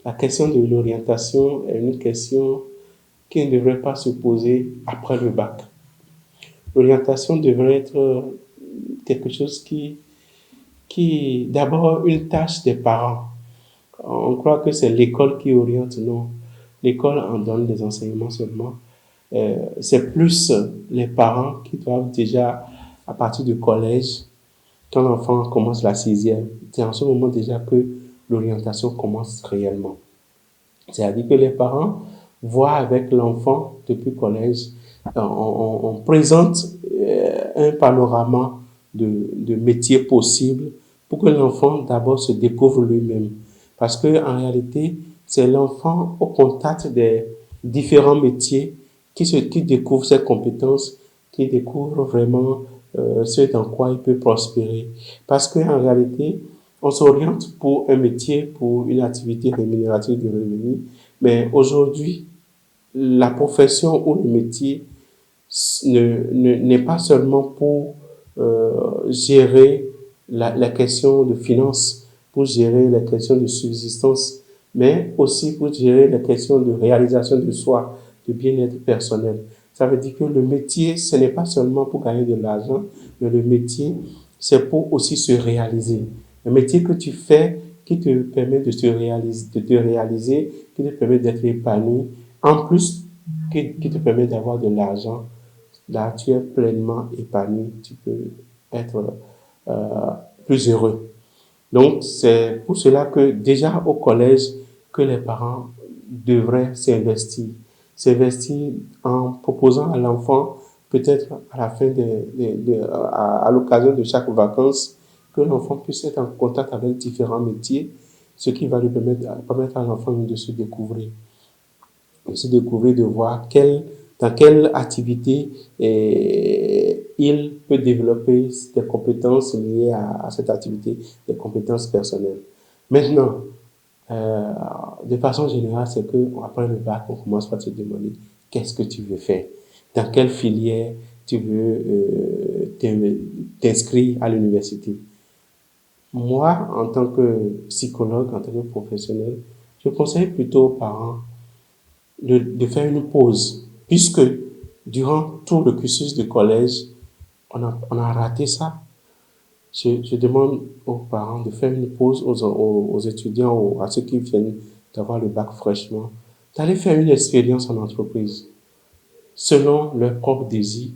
La question de l'orientation est une question qui ne devrait pas se poser après le bac. L'orientation devrait être quelque chose qui d'abord une tâche des parents. On croit que c'est l'école qui oriente, non. L'école en donne des enseignements seulement. C'est plus les parents qui doivent déjà, à partir du collège, quand l'enfant commence la sixième, c'est en ce moment déjà que l'orientation commence réellement. C'est-à-dire que les parents voient avec l'enfant depuis le collège, on présente un panorama de métiers possibles pour que l'enfant d'abord se découvre lui-même. Parce que en réalité, c'est l'enfant au contact des différents métiers qui découvre ses compétences, qui découvre vraiment ce dans quoi il peut prospérer. Parce qu'en réalité, on s'oriente pour un métier, pour une activité rémunérative de revenus, mais aujourd'hui, la profession ou le métier n'est pas seulement pour gérer la question de finances, pour gérer les questions de subsistance, mais aussi pour gérer les questions de réalisation de soi, de bien-être personnel. Ça veut dire que le métier, ce n'est pas seulement pour gagner de l'argent, mais le métier, c'est pour aussi se réaliser. Un métier que tu fais qui te permet de te réaliser, qui te permet d'être épanoui, en plus qui te permet d'avoir de l'argent. Là, tu es pleinement épanoui, tu peux être euh, plus heureux. Donc, c'est pour cela que déjà au collège, que les parents devraient s'investir en proposant à l'enfant, peut-être à la fin à l'occasion de chaque vacances, que l'enfant puisse être en contact avec différents métiers, ce qui va lui permettre à l'enfant de se découvrir, de voir dans quelle activité il peut développer des compétences liées à cette activité, des compétences personnelles. Maintenant, euh, de façon générale, c'est que après le bac, on commence par se demander qu'est-ce que tu veux faire, dans quelle filière tu veux t'inscrire à l'université. Moi, en tant que psychologue, en tant que professionnel, je conseille plutôt aux parents de faire une pause, puisque durant tout le cursus de collège, on a raté ça. Je demande aux parents de faire une pause aux étudiants, à ceux qui viennent d'avoir le bac fraîchement, d'aller faire une expérience en entreprise, selon leurs propres désirs,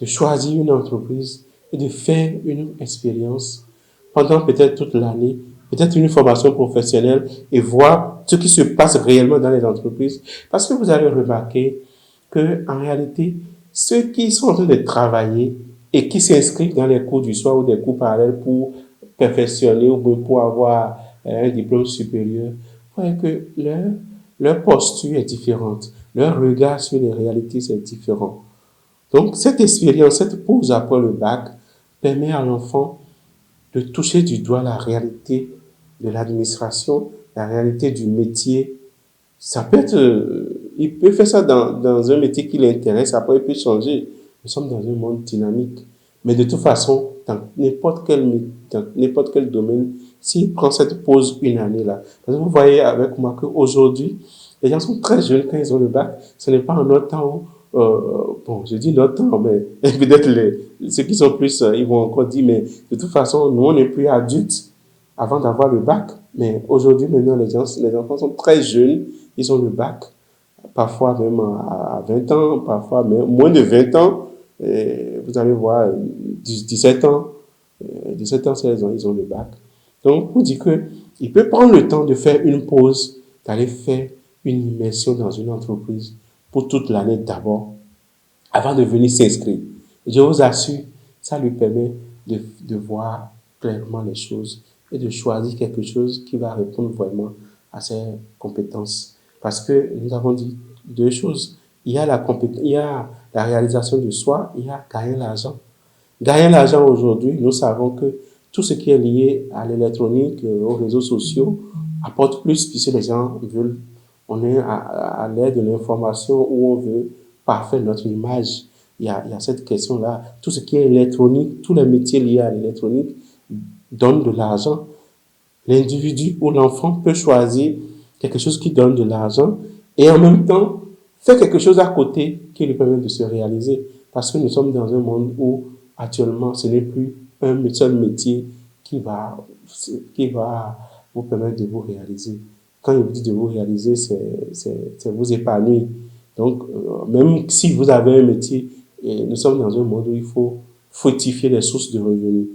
de choisir une entreprise et de faire une expérience pendant peut-être toute l'année, peut-être une formation professionnelle et voir ce qui se passe réellement dans les entreprises. Parce que vous allez remarquer que, en réalité, ceux qui sont en train de travailler et qui s'inscrivent dans les cours du soir ou des cours parallèles pour perfectionner ou pour avoir un diplôme supérieur, vous voyez que leur posture est différente. Leur regard sur les réalités est différent. Donc, cette expérience, cette pause après le bac permet à l'enfant de toucher du doigt la réalité de l'administration, la réalité du métier. Ça peut être, il peut faire ça dans un métier qui l'intéresse, après il peut changer. Nous sommes dans un monde dynamique. Mais de toute façon, dans n'importe quel domaine, s'il prend cette pause une année là, parce que vous voyez avec moi qu'aujourd'hui, les gens sont très jeunes quand ils ont le bac. Ce n'est pas en notre temps où, bon, je dis notre temps, mais peut-être ceux qui sont plus, ils vont encore dire, mais de toute façon, nous, on n'est plus adultes avant d'avoir le bac. Mais aujourd'hui, maintenant, les enfants sont très jeunes, ils ont le bac, parfois même à 20 ans, parfois même moins de 20 ans. Et vous allez voir, 17 ans, 17 ans, 16 ans, ils ont le bac. Donc, on dit que il peut prendre le temps de faire une pause, d'aller faire une immersion dans une entreprise pour toute l'année d'abord, avant de venir s'inscrire. Je vous assure, ça lui permet de voir clairement les choses et de choisir quelque chose qui va répondre vraiment à ses compétences. Parce que nous avons dit deux choses. Il y a la réalisation de soi, il y a gagner l'argent. Gagner l'argent aujourd'hui, nous savons que tout ce qui est lié à l'électronique, aux réseaux sociaux, apporte plus puisque les gens veulent, on est à l'ère de l'information où on veut parfaire notre image. Il y a cette question-là. Tout ce qui est électronique, tous les métiers liés à l'électronique donnent de l'argent. L'individu ou l'enfant peut choisir quelque chose qui donne de l'argent, et en même temps, faire quelque chose à côté qui lui permet de se réaliser. Parce que nous sommes dans un monde où, actuellement, ce n'est plus un seul métier qui va vous permettre de vous réaliser. Quand il vous dit de vous réaliser, c'est vous épanouir. Donc, même si vous avez un métier, et nous sommes dans un monde où il faut fructifier les sources de revenus.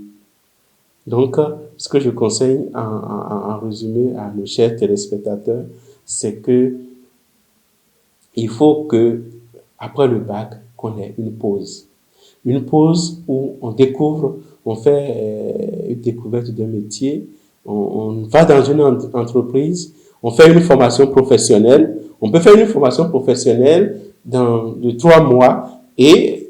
Donc, ce que je conseille en résumé à nos chers téléspectateurs, c'est que il faut que, après le bac, qu'on ait une pause. Une pause où on découvre, on fait une découverte d'un métier, on va dans une entreprise, on fait une formation professionnelle. On peut faire une formation professionnelle de 3 mois et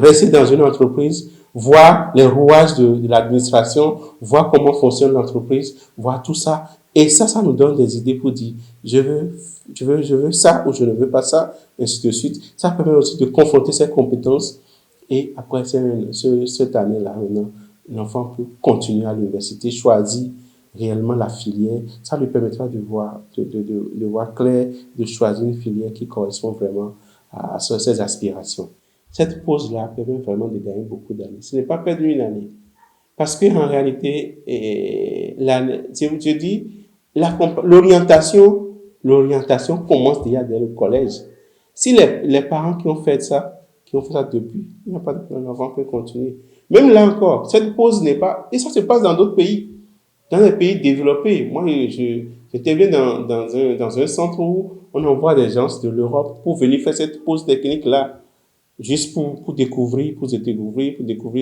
rester dans une entreprise, voir les rouages de l'administration, voir comment fonctionne l'entreprise, voir tout ça. Et ça nous donne des idées pour dire, je veux ça ou je ne veux pas ça, ainsi de suite. Ça permet aussi de confronter ses compétences. Et après cette année-là, maintenant, l'enfant peut continuer à l'université, choisir réellement la filière. Ça lui permettra de voir clair, de choisir une filière qui correspond vraiment à ses aspirations. Cette pause-là permet vraiment de gagner beaucoup d'années. Ce n'est pas perdre une année. Parce qu'en réalité, je dis, l'orientation commence déjà dès le collège. Si les parents qui ont fait ça depuis, il n'y a pas d'enfant peut continuer. Même là encore, cette pause n'est pas, et ça se passe dans d'autres pays, dans les pays développés. Moi, j'étais bien dans un centre où on envoie des gens de l'Europe pour venir faire cette pause technique-là, juste pour découvrir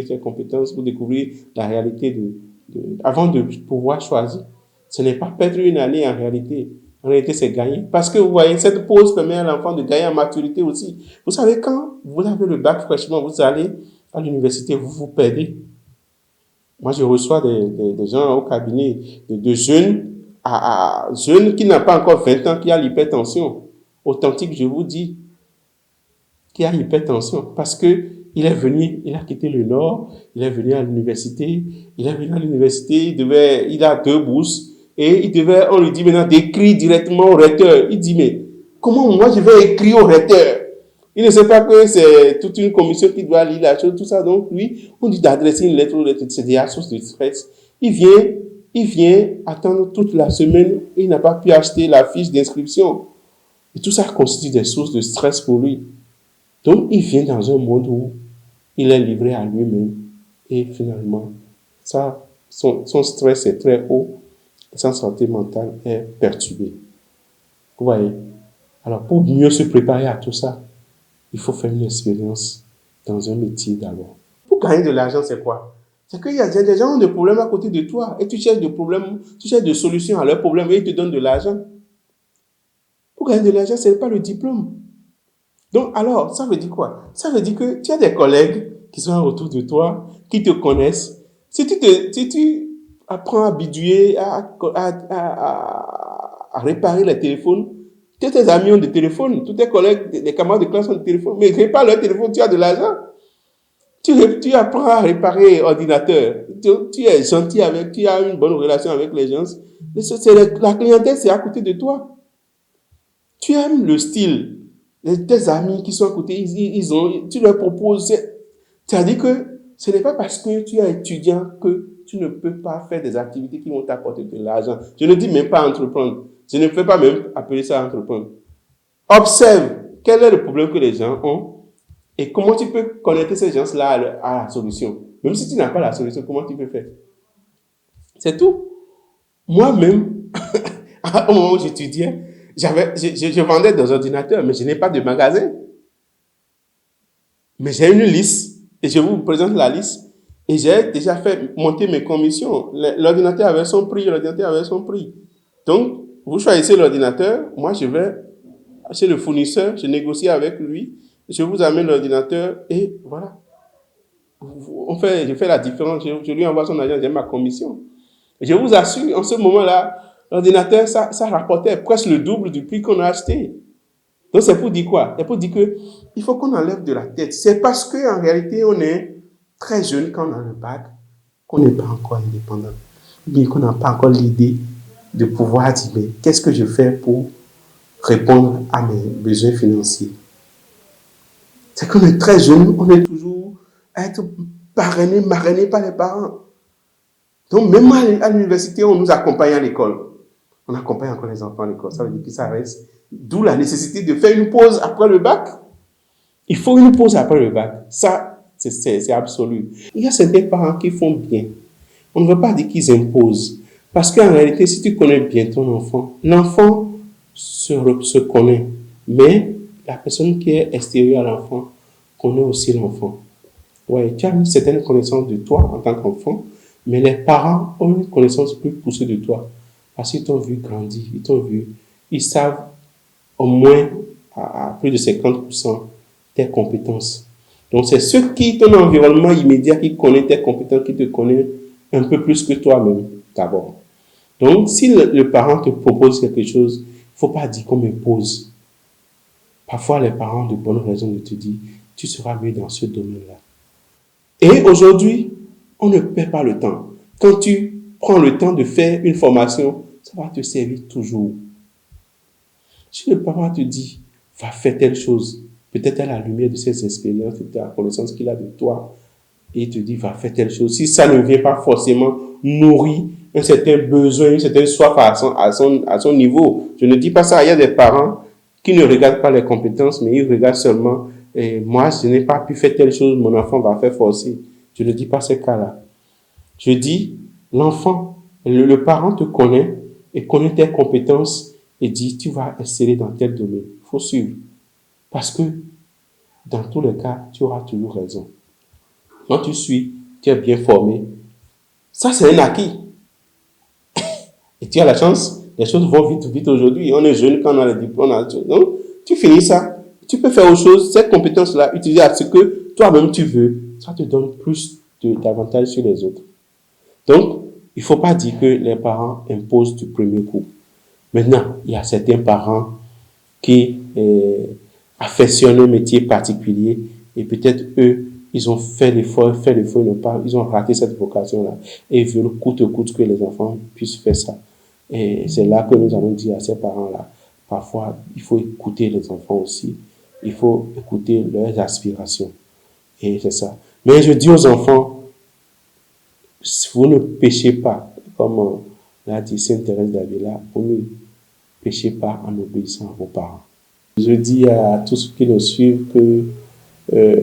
ses compétences, pour découvrir la réalité avant de pouvoir choisir. Ce n'est pas perdre une année en réalité. En réalité, c'est gagner. Parce que vous voyez, cette pause permet à l'enfant de gagner en maturité aussi. Vous savez, quand vous avez le bac fraîchement, vous allez à l'université, vous vous perdez. Moi, je reçois des gens au cabinet, de jeunes jeunes qui n'ont pas encore 20 ans, qui a l'hypertension. Authentique, je vous dis, qui a l'hypertension. Parce que il a quitté le Nord, il est venu à l'université, il a 2 bourses, et on lui dit maintenant d'écrire directement au recteur. Il dit, mais comment moi je vais écrire au recteur? Il ne sait pas que c'est toute une commission qui doit lire la chose, tout ça. Donc, lui, on dit d'adresser une lettre au recteur. C'est déjà source de stress. Il vient attendre toute la semaine, et il n'a pas pu acheter la fiche d'inscription. Et tout ça constitue des sources de stress pour lui. Donc, il vient dans un monde où il est livré à lui-même. Et finalement, son stress est très haut. Sa santé mentale est perturbée. Vous voyez? Alors, pour mieux se préparer à tout ça, il faut faire une expérience dans un métier d'abord. Pour gagner de l'argent, c'est quoi? C'est qu'il y a des gens qui ont des problèmes à côté de toi et tu cherches des solutions à leurs problèmes et ils te donnent de l'argent. Pour gagner de l'argent, ce n'est pas le diplôme. Donc, alors, ça veut dire quoi? Ça veut dire que tu as des collègues qui sont autour de toi, qui te connaissent. Si tu apprends à bidouiller, à réparer les téléphones, tous tes amis ont des téléphones, tous tes collègues, les camarades de classe ont des téléphones, mais répare leur téléphone, tu as de l'argent. Tu apprends à réparer ordinateur. Tu es gentil tu as une bonne relation avec les gens. La clientèle, c'est à côté de toi. Tu aimes le style. Tes amis qui sont à côté, tu leur proposes. C'est-à-dire que ce n'est pas parce que tu es étudiant que tu ne peux pas faire des activités qui vont t'apporter de l'argent. Je ne dis même pas entreprendre. Je ne peux pas même appeler ça entreprendre. Observe quel est le problème que les gens ont et comment tu peux connecter ces gens-là à la solution. Même si tu n'as pas la solution, comment tu peux faire? C'est tout. Moi-même, au moment où j'étudiais, je vendais des ordinateurs, mais je n'ai pas de magasin. Mais j'ai une liste et je vous présente la liste. Et j'ai déjà fait monter mes commissions. L'ordinateur avait son prix. Donc, vous choisissez l'ordinateur. Moi, je vais chez le fournisseur, je négocie avec lui. Je vous amène l'ordinateur et voilà. Je fais la différence. Je lui envoie son argent, j'ai ma commission. Et je vous assure, en ce moment-là, l'ordinateur, ça rapportait presque le double du prix qu'on a acheté. Donc, c'est pour dire quoi? C'est pour dire que il faut qu'on enlève de la tête. C'est parce qu'en réalité, on est très jeune quand on a le bac, qu'on n'est pas encore indépendant. Bien qu'on n'a pas encore l'idée de pouvoir dire, mais qu'est-ce que je fais pour répondre à mes besoins financiers? C'est qu'on est très jeune, on est toujours à être parrainé, marrainé par les parents. Donc, même à l'université, on nous accompagne à l'école. On accompagne encore les enfants à l'école. Ça veut dire que ça reste. D'où la nécessité de faire une pause après le bac. Il faut une pause après le bac. Ça, c'est absolu. Il y a certains parents qui font bien. On ne veut pas dire qu'ils imposent. Parce qu'en réalité, si tu connais bien ton enfant, l'enfant se connaît. Mais la personne qui est extérieure à l'enfant connaît aussi l'enfant. Ouais, tu as une certaine connaissance de toi en tant qu'enfant, mais les parents ont une connaissance plus poussée de toi. Parce qu'ils t'ont vu grandir, ils t'ont vu, ils savent au moins à plus de 50% tes compétences. Donc, c'est ceux qui, ton environnement immédiat, qui connaît tes compétences, qui te connaît un peu plus que toi-même, d'abord. Donc, si le parent te propose quelque chose, il ne faut pas dire qu'on m'impose. Parfois, les parents ont de bonnes raisons de te dire, tu seras mieux dans ce domaine-là. Et aujourd'hui, on ne perd pas le temps. Quand tu prends le temps de faire une formation, ça va te servir toujours. Si le parent te dit, va faire telle chose, peut-être à la lumière de ses expériences, de la connaissance qu'il a de toi, et il te dit, va faire telle chose. Si ça ne vient pas forcément nourrir un certain besoin, une certaine soif à son niveau, je ne dis pas ça. Il y a des parents qui ne regardent pas les compétences, mais ils regardent seulement, moi, je n'ai pas pu faire telle chose, mon enfant va faire forcer. Je ne dis pas ces cas-là. Je dis, l'enfant, le parent te connaît et connaît tes compétences et dit, tu vas exceller dans tel domaine. Il faut suivre. Parce que, dans tous les cas, tu auras toujours raison. Quand tu suis, tu es bien formé. Ça, c'est un acquis. Et tu as la chance, les choses vont vite, vite aujourd'hui. On est jeune quand on a les diplômes. Donc, tu finis ça. Tu peux faire autre chose. Cette compétence-là, utiliser à ce que toi-même tu veux. Ça te donne plus d'avantages sur les autres. Donc, il ne faut pas dire que les parents imposent du premier coup. Maintenant, il y a certains parents qui affectionnent un métier particulier et peut-être eux, ils ont fait l'effort, ils ont raté cette vocation-là et ils veulent coûte que coûte que les enfants puissent faire ça. Et c'est là que nous allons dire à ces parents-là, parfois, il faut écouter les enfants aussi, il faut écouter leurs aspirations. Et c'est ça. Mais je dis aux enfants, vous ne péchez pas, comme l'a dit Sainte Thérèse d'Avila, vous ne péchez pas en obéissant à vos parents. Je dis à tous ceux qui nous suivent que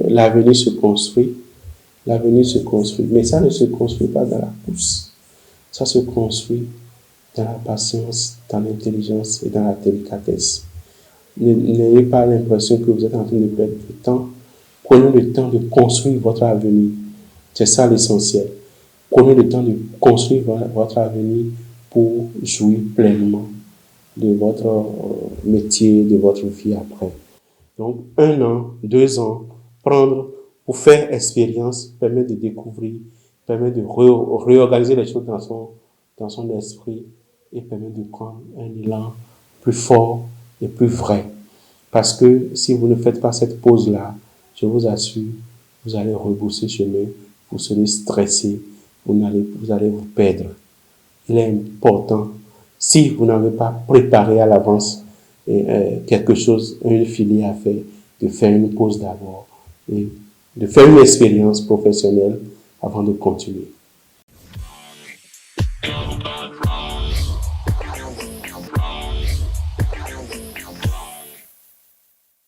l'avenir se construit. L'avenir se construit. Mais ça ne se construit pas dans la pousse. Ça se construit dans la patience, dans l'intelligence et dans la délicatesse. N'ayez pas l'impression que vous êtes en train de perdre du temps. Prenez le temps de construire votre avenir. C'est ça l'essentiel. Prenez le temps de construire votre avenir pour jouir pleinement de votre métier, de votre vie après. Donc, 1 an, 2 ans, prendre pour faire expérience, permet de découvrir, permet de réorganiser les choses dans son esprit et permet de prendre un élan plus fort et plus vrai. Parce que si vous ne faites pas cette pause-là, je vous assure, vous allez rebousser chemin, vous serez stressé, vous allez vous perdre. Il est important, si vous n'avez pas préparé à l'avance quelque chose, une filière à faire, de faire une pause d'abord et de faire une expérience professionnelle avant de continuer.